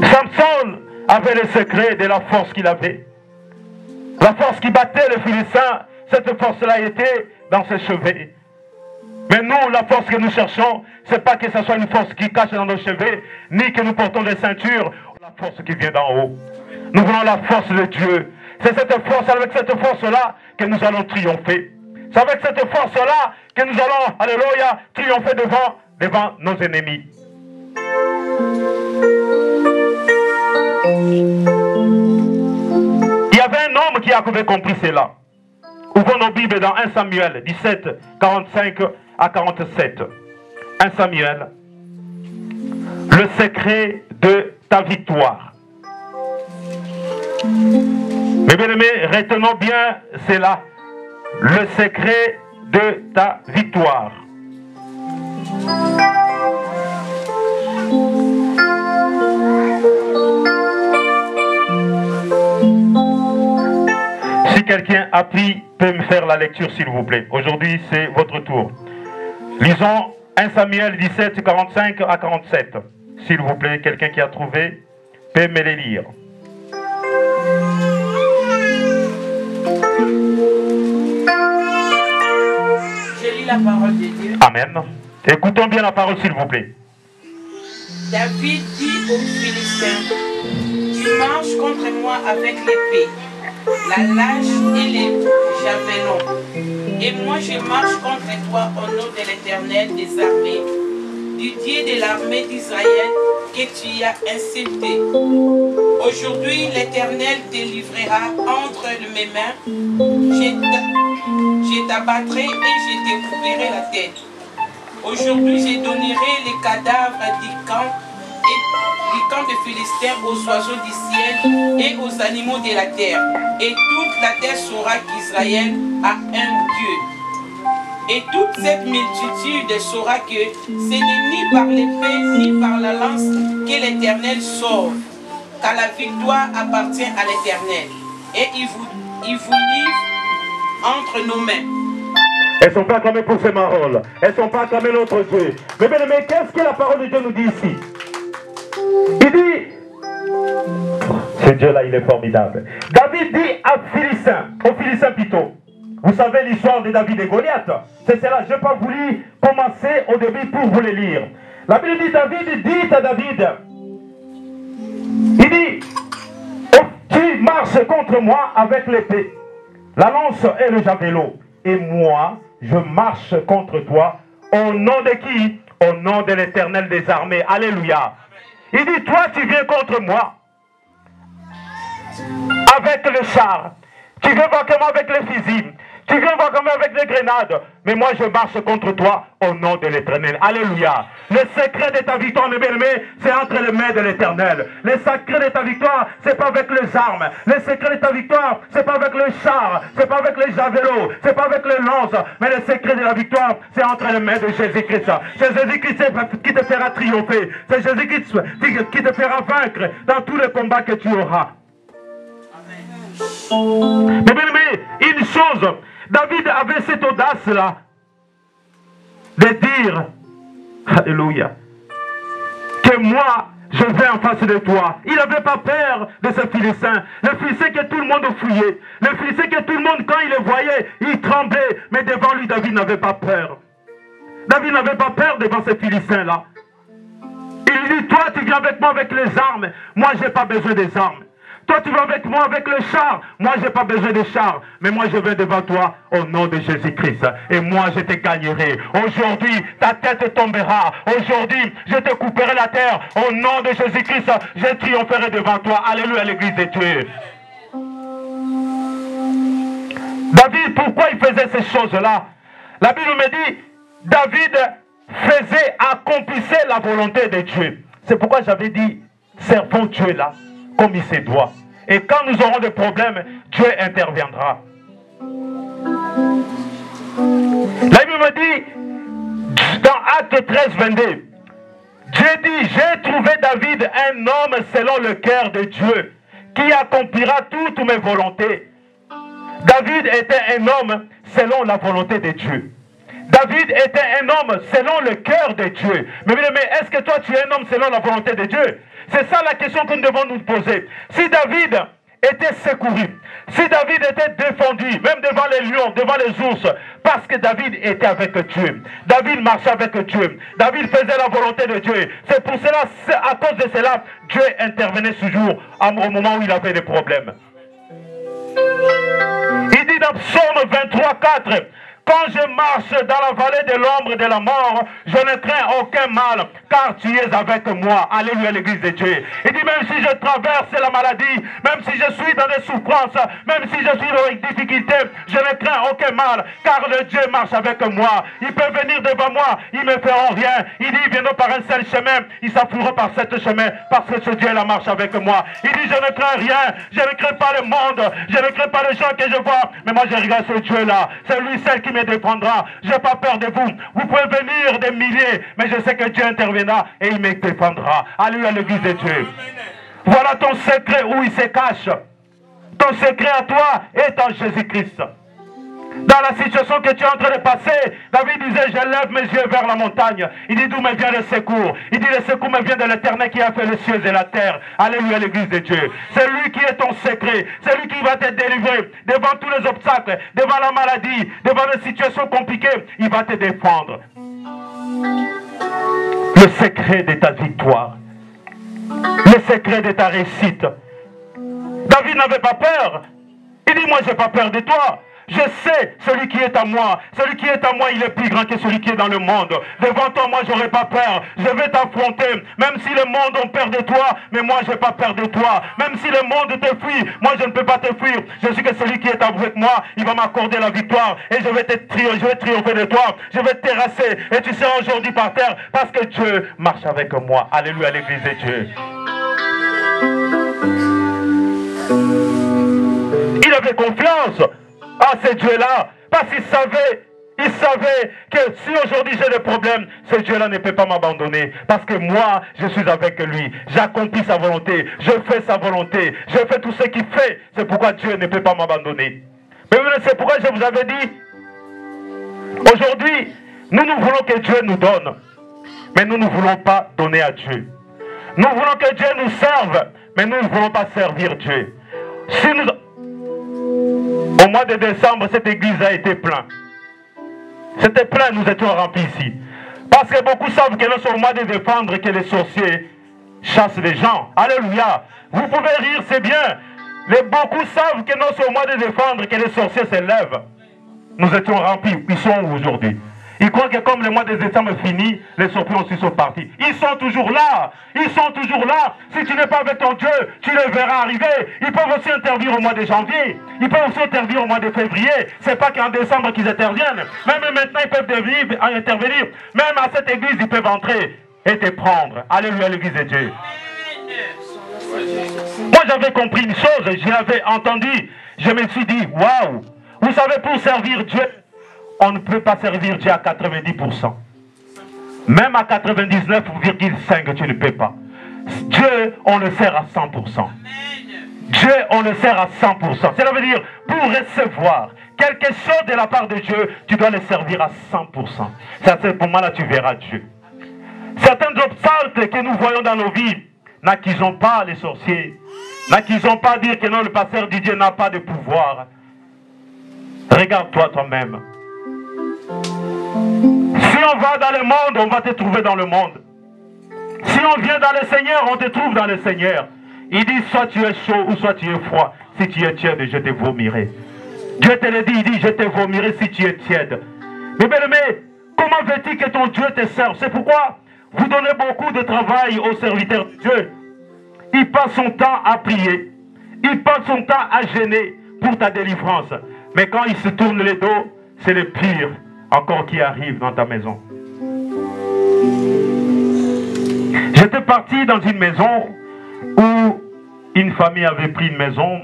Samson avait le secret de la force qu'il avait. La force qui battait le Philistin, cette force-là était dans ses cheveux. Mais nous, la force que nous cherchons, ce n'est pas que ce soit une force qui cache dans nos cheveux, ni que nous portons des ceintures, la force qui vient d'en haut. Nous voulons la force de Dieu. C'est cette force, avec cette force-là, que nous allons triompher. C'est avec cette force-là que nous allons, alléluia, triompher devant nos ennemis. Il y avait un homme qui avait compris cela. Ouvrons nos Bibles dans 1 Samuel 17, 45 à 47. 1 Samuel. Le secret de ta victoire. Mes bien-aimés, retenons bien cela. le secret de ta victoire. Si quelqu'un a pris, peut me faire la lecture s'il vous plaît. Aujourd'hui, c'est votre tour. Lisons 1 Samuel 17, 45 à 47. S'il vous plaît, quelqu'un qui a trouvé, peut me les lire. Je lis la parole de Dieu. Amen. Écoutons bien la parole s'il vous plaît. David dit aux Philistins, tu marches contre moi avec l'épée, la lâche et les javelons. Et moi je marche contre toi au nom de l'Éternel des armées, du Dieu de l'armée d'Israël que tu as insulté. Aujourd'hui l'Éternel te livrera entre mes mains. Je t'abattrai et je te couperai la tête. Aujourd'hui, je donnerai les cadavres du camp de Philistins aux oiseaux du ciel et aux animaux de la terre. Et toute la terre saura qu'Israël a un Dieu. Et toute cette multitude saura que ce n'est ni par l'épée ni par la lance que l'Éternel sauve, car la victoire appartient à l'Éternel. Et il vous livre entre nos mains. Elles ne sont pas acclamées pour ces paroles. Elles ne sont pas acclamées notre Dieu. Mais bien aimé, qu'est-ce que la parole de Dieu nous dit ici? Il dit, ce Dieu-là, il est formidable. David dit aux Philistins plutôt. Vous savez l'histoire de David et Goliath. C'est cela, je n'ai pas voulu commencer au début pour vous le lire. La Bible dit, David dit à David, il dit, oh, tu marches contre moi avec l'épée, la lance et le javelot. Et moi, je marche contre toi. Au nom de qui? Au nom de l'Éternel des armées. Alléluia. Il dit, toi, tu viens contre moi avec le char. Tu viens voir comment avec les fusils. Tu viens voir comment avec les grenades. Mais moi, je marche contre toi au nom de l'Éternel. Alléluia. Le secret de ta victoire, mes bien-aimés, c'est entre les mains de l'Éternel. Le secret de ta victoire, c'est pas avec les armes. Le secret de ta victoire, c'est pas avec le char. C'est pas avec les javelots. C'est pas avec les lances. Mais le secret de la victoire, c'est entre les mains de Jésus-Christ. C'est Jésus-Christ qui te fera triompher. C'est Jésus-Christ qui te fera vaincre dans tous les combats que tu auras. Amen. Mais bien aimé, une chose, David avait cette audace-là de dire, alléluia, que moi, je vais en face de toi. Il n'avait pas peur de ce Philistin. Le Philistin que tout le monde fouillait. Le Philistin que tout le monde, quand il le voyait, il tremblait. Mais devant lui, David n'avait pas peur. David n'avait pas peur devant ce Philistin-là. Il dit, toi, tu viens avec moi avec les armes. Moi, je n'ai pas besoin des armes. Toi, tu vas avec moi avec le char. Moi, je n'ai pas besoin de char. Mais moi, je viens devant toi au nom de Jésus-Christ. Et moi, je te gagnerai. Aujourd'hui, ta tête tombera. Aujourd'hui, je te couperai la terre. Au nom de Jésus-Christ, je triompherai devant toi. Alléluia, l'église de Dieu. David, pourquoi il faisait ces choses-là? La Bible me dit, David accomplissait la volonté de Dieu. C'est pourquoi j'avais dit, servons Dieu là, comme il se doit. Et quand nous aurons des problèmes, Dieu interviendra. La Bible me dit, dans Actes 13, 22, Dieu dit, j'ai trouvé David un homme selon le cœur de Dieu, qui accomplira toutes mes volontés. David était un homme selon la volonté de Dieu. David était un homme selon le cœur de Dieu. Mais est-ce que toi tu es un homme selon la volonté de Dieu? C'est ça la question que nous devons nous poser. Si David était secouru, si David était défendu, même devant les lions, devant les ours, parce que David était avec Dieu. David marchait avec Dieu. David faisait la volonté de Dieu. C'est pour cela, à cause de cela, Dieu intervenait toujours au moment où il avait des problèmes. Il dit dans Psaume 23, 4, Quand je marche dans la vallée de l'ombre de la mort, je ne crains aucun mal, car tu es avec moi. Alléluia, l'église de Dieu. Il dit, même si je traverse la maladie, même si je suis dans des souffrances, même si je suis dans des difficultés, je ne crains aucun mal, car le Dieu marche avec moi. Ils peuvent venir devant moi, ils ne me feront rien. Il dit, ils viendront par un seul chemin, ils s'enfuiront par ce chemin, parce que ce Dieu la marche avec moi. Il dit, je ne crains rien, je ne crains pas le monde, je ne crains pas les gens que je vois, mais moi je regarde ce Dieu-là, c'est lui seul qui me défendra. Je n'ai pas peur de vous. Vous pouvez venir des milliers, mais je sais que Dieu interviendra et il me défendra. Alléluia, l'église de Dieu. Voilà ton secret où il se cache. Ton secret à toi est en Jésus-Christ. Dans la situation que tu es en train de passer, David disait, je lève mes yeux vers la montagne. Il dit, d'où me vient le secours? Il dit, le secours me vient de l'Éternel qui a fait les cieux et la terre. Alléluia, l'église de Dieu. C'est lui qui est ton secret. C'est lui qui va te délivrer devant tous les obstacles, devant la maladie, devant les situations compliquées. Il va te défendre. Le secret de ta victoire. Le secret de ta réussite. David n'avait pas peur. Il dit, moi, je n'ai pas peur de toi. Je sais, celui qui est à moi, il est plus grand que celui qui est dans le monde. Devant toi, moi, je n'aurai pas peur. Je vais t'affronter. Même si le monde a peur de toi, mais moi, je n'ai pas peur de toi. Même si le monde te fuit, moi, je ne peux pas te fuir. Je sais que celui qui est avec moi, il va m'accorder la victoire. Et je vais triompher de toi. Je vais te terrasser. Et tu seras aujourd'hui par terre parce que Dieu marche avec moi. Alléluia, l'église de Dieu. Il avait confiance à ce Dieu-là, parce qu'il savait que si aujourd'hui j'ai des problèmes, ce Dieu-là ne peut pas m'abandonner, parce que moi, je suis avec lui, j'accomplis sa volonté, je fais sa volonté, je fais tout ce qu'il fait, c'est pourquoi Dieu ne peut pas m'abandonner. Mais c'est pourquoi je vous avais dit, aujourd'hui, nous voulons que Dieu nous donne, mais nous ne voulons pas donner à Dieu. Nous voulons que Dieu nous serve, mais nous ne voulons pas servir Dieu. Si nous... Au mois de décembre, cette église a été pleine. C'était plein, nous étions remplis ici. Parce que beaucoup savent que nous sommes au mois de décembre et que les sorciers chassent les gens. Alléluia. Vous pouvez rire, c'est bien. Mais beaucoup savent que nous sommes au mois de décembre et que les sorciers se lèvent. Nous étions remplis. Ils sont où aujourd'hui? Ils croient que comme le mois de décembre est fini, les sorciers aussi sont partis. Ils sont toujours là. Ils sont toujours là. Si tu n'es pas avec ton Dieu, tu les verras arriver. Ils peuvent aussi intervenir au mois de janvier. Ils peuvent aussi intervenir au mois de février. Ce n'est pas qu'en décembre qu'ils interviennent. Même maintenant, ils peuvent intervenir. Même à cette église, ils peuvent entrer et te prendre. Alléluia, l'église de Dieu. Moi, j'avais compris une chose. Je l'avais entendu. Je me suis dit, waouh. Vous savez, pour servir Dieu, on ne peut pas servir Dieu à 90%. Même à 99,5%, tu ne peux pas. Dieu, on le sert à 100%. Dieu, on le sert à 100%. Cela veut dire, pour recevoir quelque chose de la part de Dieu, tu dois le servir à 100%. C'est à ce moment-là tu verras Dieu. Certains obstacles que nous voyons dans nos vies, n'accusons pas les sorciers. N'accusons pas dire que non, le pasteur Didier n'a pas de pouvoir. Regarde-toi toi-même. Si on va dans le monde, on va te trouver dans le monde. Si on vient dans le Seigneur, on te trouve dans le Seigneur. Il dit, soit tu es chaud ou soit tu es froid. Si tu es tiède, je te vomirai. Dieu te le dit, il dit, je te vomirai si tu es tiède. Mais bien aimé, comment veux-tu que ton Dieu te serve? C'est pourquoi vous donnez beaucoup de travail aux serviteurs de Dieu. Il passe son temps à prier. Il passe son temps à gêner pour ta délivrance. Mais quand il se tourne les dos, c'est le pire encore qui arrive dans ta maison. J'étais parti dans une maison où une famille avait pris une maison.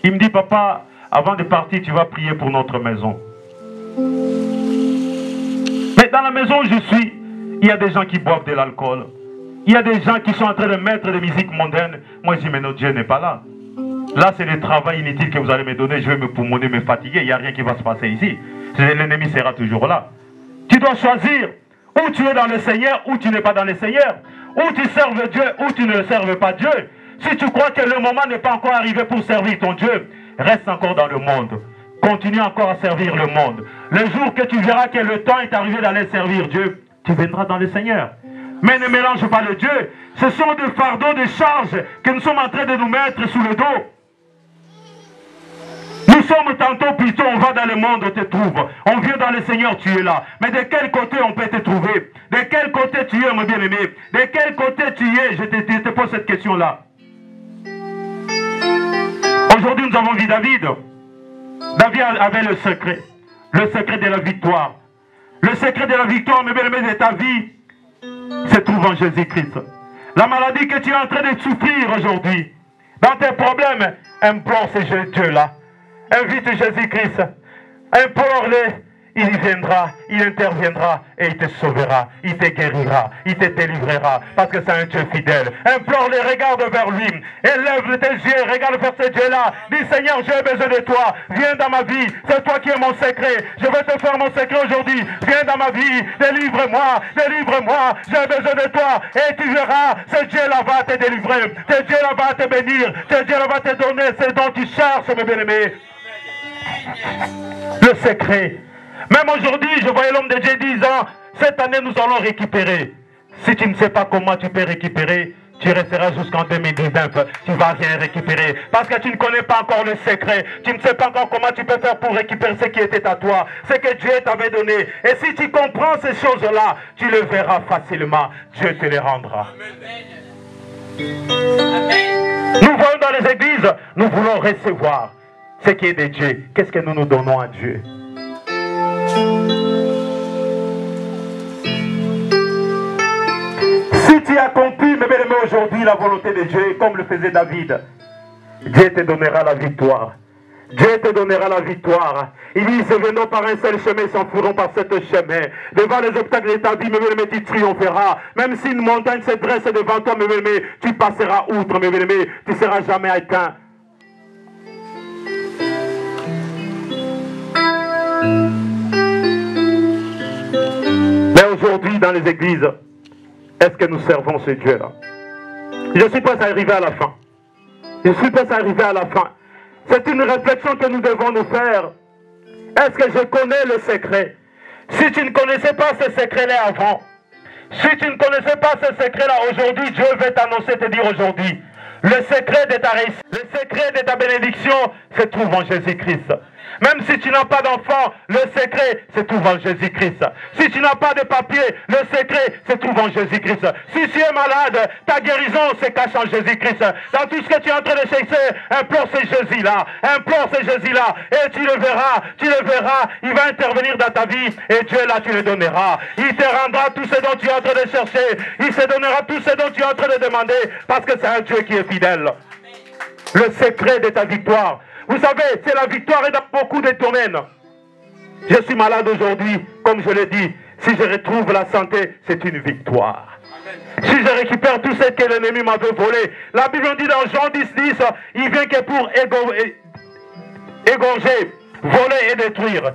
Il me dit, papa, avant de partir, tu vas prier pour notre maison. Mais dans la maison où je suis, il y a des gens qui boivent de l'alcool. Il y a des gens qui sont en train de mettre des musiques mondaines. Moi, je dis, mais notre Dieu n'est pas là. Là, c'est le travail inutile que vous allez me donner. Je vais me poumonner, me fatiguer. Il n'y a rien qui va se passer ici. L'ennemi sera toujours là. Tu dois choisir où tu es dans le Seigneur, ou tu n'es pas dans le Seigneur. Où tu serves Dieu, ou tu ne serves pas Dieu. Si tu crois que le moment n'est pas encore arrivé pour servir ton Dieu, reste encore dans le monde. Continue encore à servir le monde. Le jour que tu verras que le temps est arrivé d'aller servir Dieu, tu viendras dans le Seigneur. Mais ne mélange pas le Dieu. Ce sont des fardeaux, des charges que nous sommes en train de nous mettre sous le dos. Nous sommes tantôt plutôt, on va dans le monde, on te trouve. On vient dans le Seigneur, tu es là. Mais de quel côté on peut te trouver? De quel côté tu es, mon bien-aimé? De quel côté tu es? Je te pose cette question-là. Aujourd'hui, nous avons vu David. David avait le secret de la victoire. Le secret de la victoire, mes bien-aimés, de ta vie, se trouve en Jésus-Christ. La maladie que tu es en train de souffrir aujourd'hui, dans tes problèmes, implore ce Dieu-là. Invite Jésus-Christ. Implore-le. Il viendra, il interviendra et il te sauvera, il te guérira, il te délivrera, parce que c'est un Dieu fidèle. Implore-le, regarde vers lui, élève tes yeux, regarde vers ce Dieu-là. Dis, Seigneur, j'ai besoin de toi, viens dans ma vie, c'est toi qui es mon secret. Je veux te faire mon secret aujourd'hui, viens dans ma vie, délivre-moi, délivre-moi, j'ai besoin de toi. Et tu verras, ce Dieu-là va te délivrer, ce Dieu-là va te bénir, ce Dieu-là va te donner ce dont tu cherches, mes bien-aimés. Le secret. Même aujourd'hui, je voyais l'homme de Dieu disant, cette année nous allons récupérer. Si tu ne sais pas comment tu peux récupérer, tu resteras jusqu'en 2019. Tu ne vas rien récupérer. Parce que tu ne connais pas encore le secret. Tu ne sais pas encore comment tu peux faire pour récupérer ce qui était à toi. Ce que Dieu t'avait donné. Et si tu comprends ces choses-là, tu le verras facilement. Dieu te les rendra. Amen. Nous voyons dans les églises, nous voulons recevoir ce qui est de Dieu. Qu'est-ce que nous nous donnons à Dieu? Si tu accomplis, mes bien-aimés, aujourd'hui la volonté de Dieu, comme le faisait David, Dieu te donnera la victoire. Dieu te donnera la victoire. Il dit, se venons par un seul chemin, s'enfuiront par cet chemin. Devant les obstacles de ta vie, mes bien-aimés, tu triompheras. Même si une montagne se dresse devant toi, mes bien-aimés, tu passeras outre, mes bien-aimés. Tu ne seras jamais atteint. Mais aujourd'hui, dans les églises, est-ce que nous servons ce Dieu-là? Je suis prêt à arriver à la fin. Je suis prêt à arriver à la fin. C'est une réflexion que nous devons nous faire. Est-ce que je connais le secret? Si tu ne connaissais pas ce secret-là avant, si tu ne connaissais pas ce secret-là aujourd'hui, Dieu veut t'annoncer, te dire aujourd'hui, le secret de ta réussite, le secret de ta bénédiction se trouve en Jésus-Christ. Même si tu n'as pas d'enfant, le secret se trouve en Jésus-Christ. Si tu n'as pas de papier, le secret se trouve en Jésus-Christ. Si tu es malade, ta guérison se cache en Jésus-Christ. Dans tout ce que tu es en train de chercher, implore ce Jésus-là. Implore ce Jésus-là. Et tu le verras, il va intervenir dans ta vie. Et Dieu là, tu le donneras. Il te rendra tout ce dont tu es en train de chercher. Il te donnera tout ce dont tu es en train de demander. Parce que c'est un Dieu qui est fidèle. Le secret de ta victoire. Vous savez, c'est la victoire et dans beaucoup de domaines. Je suis malade aujourd'hui, comme je l'ai dit. Si je retrouve la santé, c'est une victoire. Amen. Si je récupère tout ce que l'ennemi m'avait volé, la Bible dit dans Jean 10, il vient que pour égorger, voler et détruire.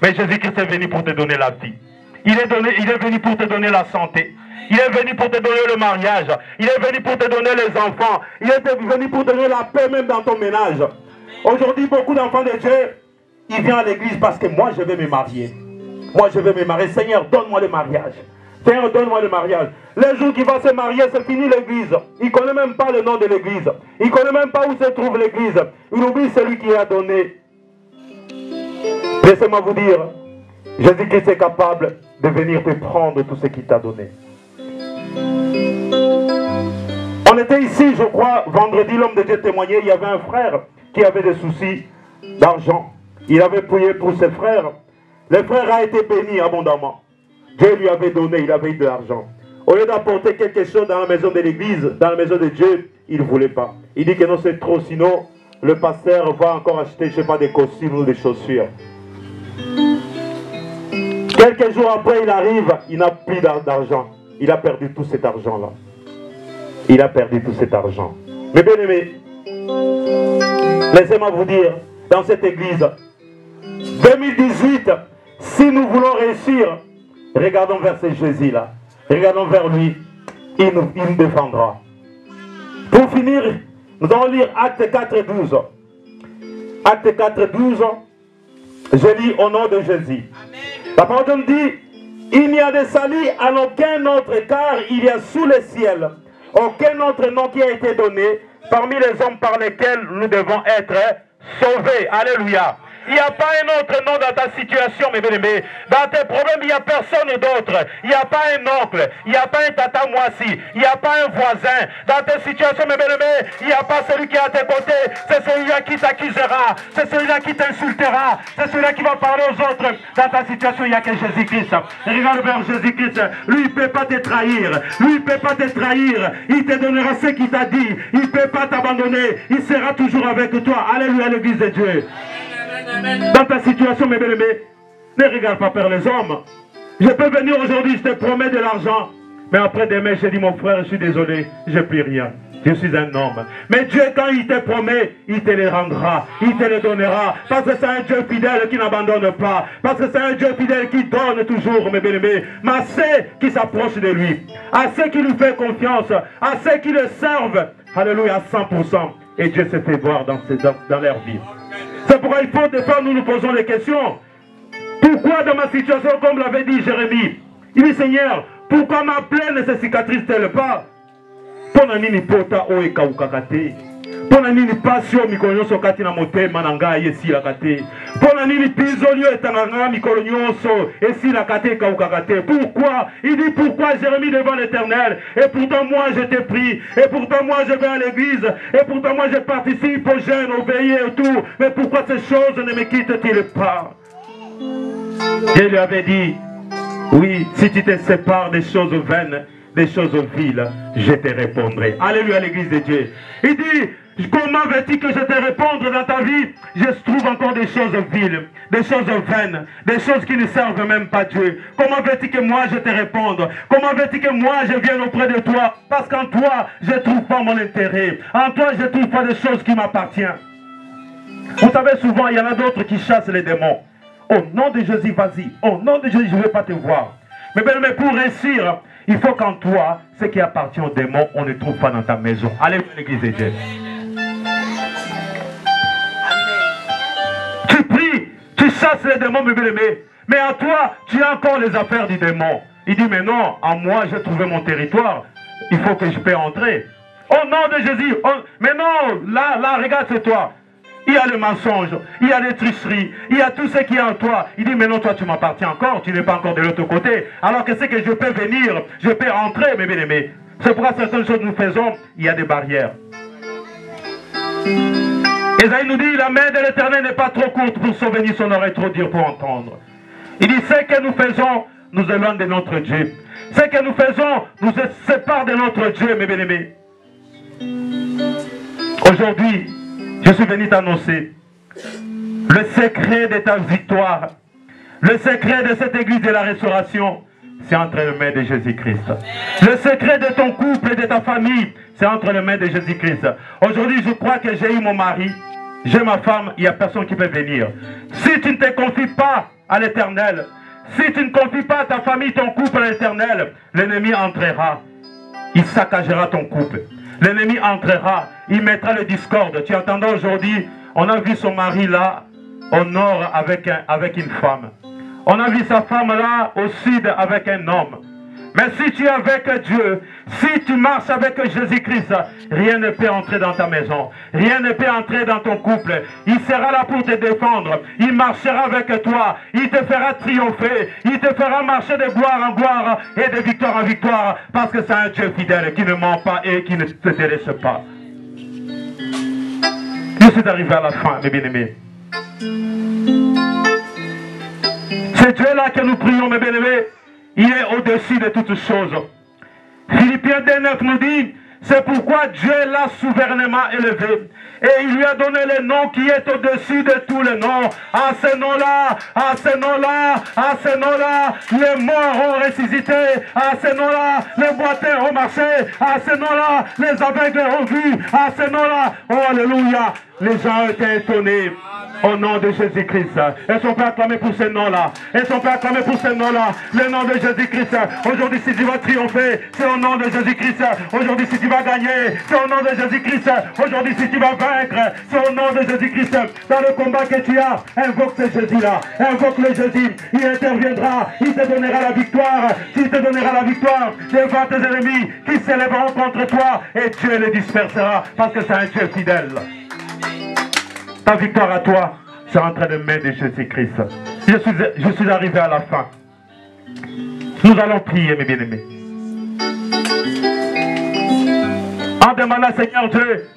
Mais Jésus-Christ est venu pour te donner la vie. Il est venu pour te donner la santé. Il est venu pour te donner le mariage. Il est venu pour te donner les enfants. Il est venu pour te donner la paix même dans ton ménage. Aujourd'hui, beaucoup d'enfants de Dieu, ils viennent à l'église parce que moi, je vais me marier. Moi, je vais me marier. Seigneur, donne-moi le mariage. Seigneur, donne-moi le mariage. Le jour qu'il va se marier, c'est fini l'église. Il ne connaît même pas le nom de l'église. Il ne connaît même pas où se trouve l'église. Il oublie celui qui a donné. Laissez-moi vous dire, Jésus-Christ est capable de venir te prendre tout ce qu'il t'a donné. On était ici, je crois, vendredi, l'homme de Dieu témoignait, il y avait un frère qui avait des soucis d'argent. Il avait prié pour ses frères. Le frère a été béni abondamment. Dieu lui avait donné, il avait eu de l'argent. Au lieu d'apporter quelque chose dans la maison de l'église, dans la maison de Dieu, il ne voulait pas. Il dit que non, c'est trop, sinon le pasteur va encore acheter, je ne sais pas, des costumes ou des chaussures. Quelques jours après, il arrive, il n'a plus d'argent. Il a perdu tout cet argent-là. Il a perdu tout cet argent. Mais bien aimé, laissez-moi vous dire, dans cette église, 2018, si nous voulons réussir, regardons vers ce Jésus-là. Regardons vers lui. Il nous défendra. Pour finir, nous allons lire Acte 4, 12. Acte 4, 12. Je lis au nom de Jésus. La parole nous dit, il n'y a de salut à aucun autre, car il y a sous le ciel aucun autre nom qui a été donné parmi les hommes par lesquels nous devons être sauvé. Alléluia. Il n'y a pas un autre nom dans ta situation, mes bien-aimés. Dans tes problèmes, il n'y a personne d'autre. Il n'y a pas un oncle. Il n'y a pas un tata moisi. Il n'y a pas un voisin. Dans tes situations, mes bien-aimés, il n'y a pas celui qui est à tes côtés. C'est celui-là qui t'accusera. C'est celui-là qui t'insultera. C'est celui-là qui va parler aux autres. Dans ta situation, il n'y a que Jésus-Christ. Regarde vers Jésus-Christ. Lui, il ne peut pas te trahir. Lui, il ne peut pas te trahir. Il te donnera ce qu'il t'a dit. Il ne peut pas t'abandonner. Il sera toujours avec toi. Alléluia, l'Église de Dieu. Dans ta situation, mes bien-aimés, ne regarde pas vers les hommes. Je peux venir aujourd'hui, je te promets de l'argent. Mais après demain, je dis, mon frère, je suis désolé, je n'ai plus rien. Je suis un homme. Mais Dieu, quand il te promet, il te les rendra. Il te les donnera. Parce que c'est un Dieu fidèle qui n'abandonne pas. Parce que c'est un Dieu fidèle qui donne toujours, mes bien-aimés. Mais à ceux qui s'approchent de lui, à ceux qui lui font confiance, à ceux qui le servent, alléluia, à 100%. Et Dieu se fait voir dans leur vie. C'est pourquoi il faut des fois nous nous posons des questions. Pourquoi dans ma situation, comme l'avait dit Jérémie, il dit Seigneur, pourquoi ma plaie ne se cicatrise-t-elle pas? Pona nini pota o ekaukakate. Pona nini passion mikonyoso kati na motema na ngai esilaka te. Pona nini pizolio etanganga mikonyoso esilaka te ekaukakate. Pourquoi? Il dit pourquoi Jérémie devant l'Éternel. Et pourtant moi je t'ai pris. Et pourtant moi je vais à l'église. Et pourtant moi je participe aux jeunes, aux veillées et tout. Mais pourquoi ces choses ne me quittent-ils pas? Dieu lui avait dit, oui, si tu te sépares des choses vaines, des choses viles, je te répondrai. Alléluia, l'Église de Dieu. Il dit, comment veux-tu que je te réponde dans ta vie? Je trouve encore des choses viles, des choses vaines, des choses qui ne servent même pas Dieu. Comment veux-tu que moi je te réponde? Comment veux-tu que moi je vienne auprès de toi? Parce qu'en toi, je ne trouve pas mon intérêt. En toi, je ne trouve pas des choses qui m'appartiennent. Vous savez, souvent, il y en a d'autres qui chassent les démons. Au nom de Jésus, vas-y. Au nom de Jésus, je ne vais pas te voir. Mais pour réussir, il faut qu'en toi, ce qui appartient aux démons, on ne trouve pas dans ta maison. Allez, l'Église de Dieu. Tu pries, tu chasses les démons, mes bien-aimés. Mais en toi, tu as encore les affaires du démon. Il dit, mais non, en moi, j'ai trouvé mon territoire. Il faut que je puisse entrer. Au nom de Jésus. Mais non, là, regarde, c'est toi. Il y a le mensonge, il y a les tricheries, il y a tout ce qui est en toi. Il dit, mais non, toi tu m'appartiens encore, tu n'es pas encore de l'autre côté. Alors que c'est que je peux venir, je peux entrer, mes bien-aimés. C'est pourquoi certaines choses que nous faisons, il y a des barrières. Ésaïe nous dit, la main de l'Éternel n'est pas trop courte pour sauver, ni son oreille trop dure pour entendre. Il dit, ce que nous faisons nous éloigne de notre Dieu. Ce que nous faisons nous sépare de notre Dieu, mes bien-aimés. Aujourd'hui, je suis venu t'annoncer le secret de ta victoire, le secret de cette église de la restauration, c'est entre les mains de Jésus-Christ. Le secret de ton couple et de ta famille, c'est entre les mains de Jésus-Christ. Aujourd'hui, je crois que j'ai eu mon mari, j'ai ma femme, il n'y a personne qui peut venir. Si tu ne te confies pas à l'Éternel, si tu ne confies pas ta famille, ton couple à l'Éternel, l'ennemi entrera, il saccagera ton couple. L'ennemi entrera, il mettra le discorde. Tu entends aujourd'hui, on a vu son mari là, au nord avec une femme. On a vu sa femme là, au sud avec un homme. Mais si tu es avec Dieu, si tu marches avec Jésus-Christ, rien ne peut entrer dans ta maison. Rien ne peut entrer dans ton couple. Il sera là pour te défendre. Il marchera avec toi. Il te fera triompher. Il te fera marcher de gloire en gloire et de victoire en victoire. Parce que c'est un Dieu fidèle qui ne ment pas et qui ne te délaisse pas. Je suis arrivé à la fin, mes bien-aimés. C'est Dieu-là que nous prions, mes bien-aimés. Il est au-dessus de toutes choses. Philippiens 2:9 nous dit, c'est pourquoi Dieu l'a souverainement élevé. Et il lui a donné le nom qui est au-dessus de tous les noms. À ce nom-là, à ce nom-là, à ce nom-là, les morts ont ressuscité. À ce nom-là, les boiteux ont marché. À ce nom-là, les aveugles ont vu. À ce nom-là, oh alléluia, les gens ont été étonnés. Au nom de Jésus-Christ. Est-ce qu'on peut acclamer pour ce nom-là? Est-ce qu'on peut acclamer pour ce nom-là? Le nom de Jésus-Christ. Aujourd'hui, si tu vas triompher, c'est au nom de Jésus-Christ. Aujourd'hui, si tu vas gagner, c'est au nom de Jésus-Christ. Aujourd'hui, si tu vas vaincre, c'est au nom de Jésus-Christ. Dans le combat que tu as, invoque ce Jésus-là. Invoque le Jésus. Il interviendra. Il te donnera la victoire. Il te donnera la victoire devant tes ennemis qui s'élèveront contre toi. Et Dieu les dispersera parce que c'est un Dieu fidèle. Ta victoire à toi, c'est entre les mains de Jésus-Christ. Je suis arrivé à la fin. Nous allons prier, mes bien-aimés. En demandant, Seigneur Dieu,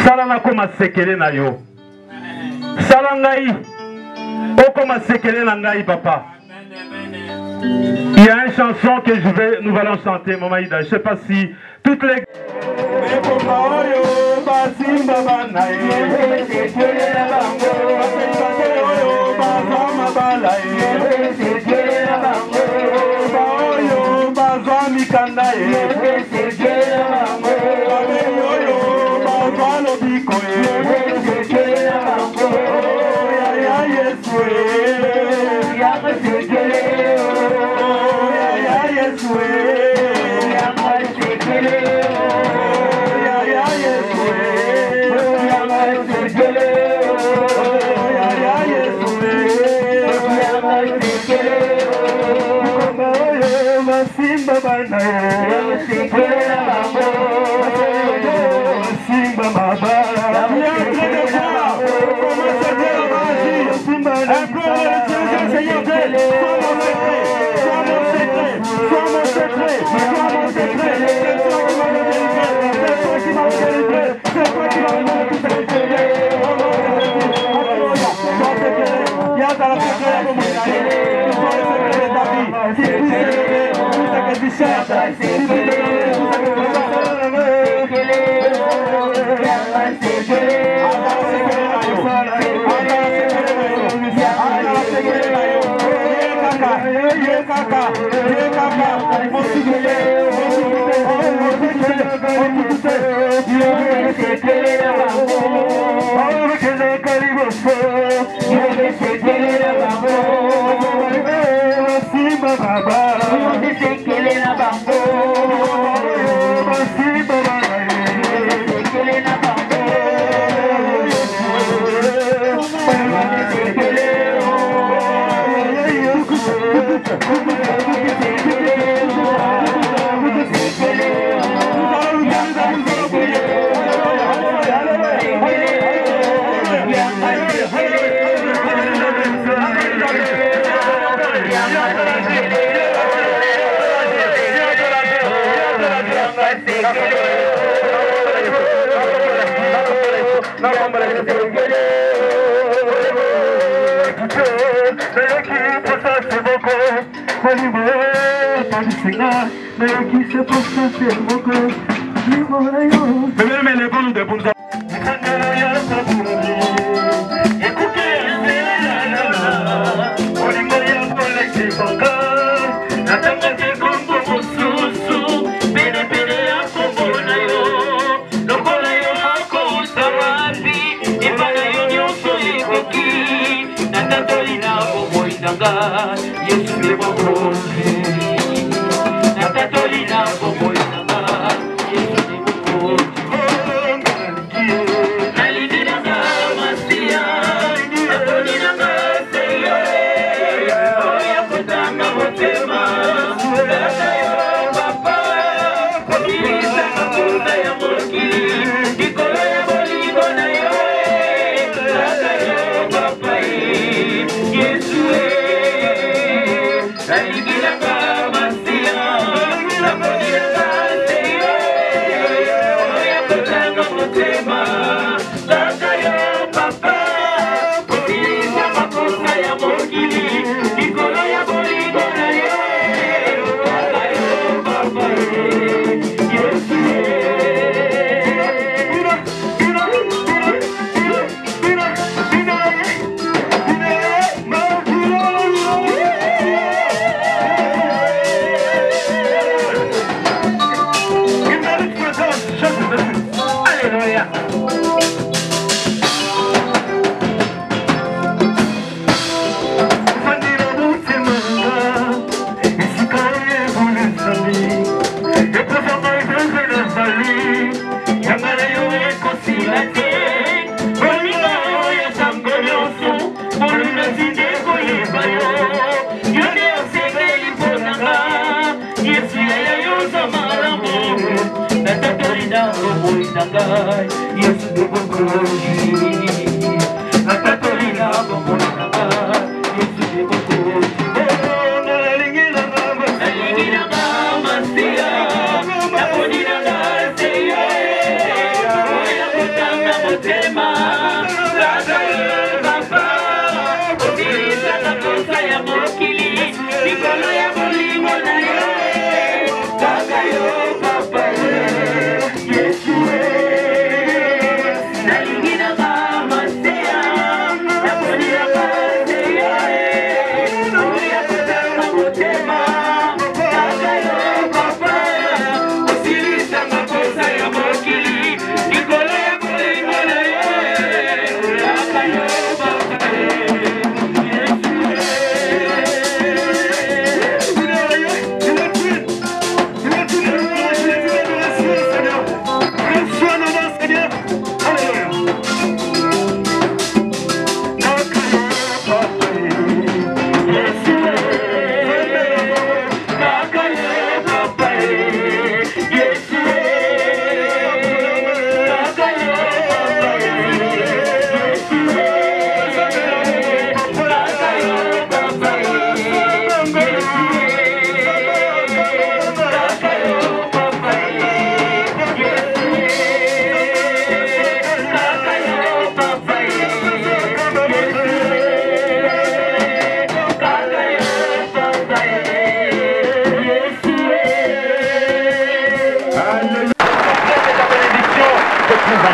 Salana koma sekele na yo. Salangaï, okoma sekele na ngai, papa. Il y a une chanson que nous allons chanter, Maman Ida. Je ne sais pas si toutes les... Yes,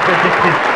Jésus-Christ.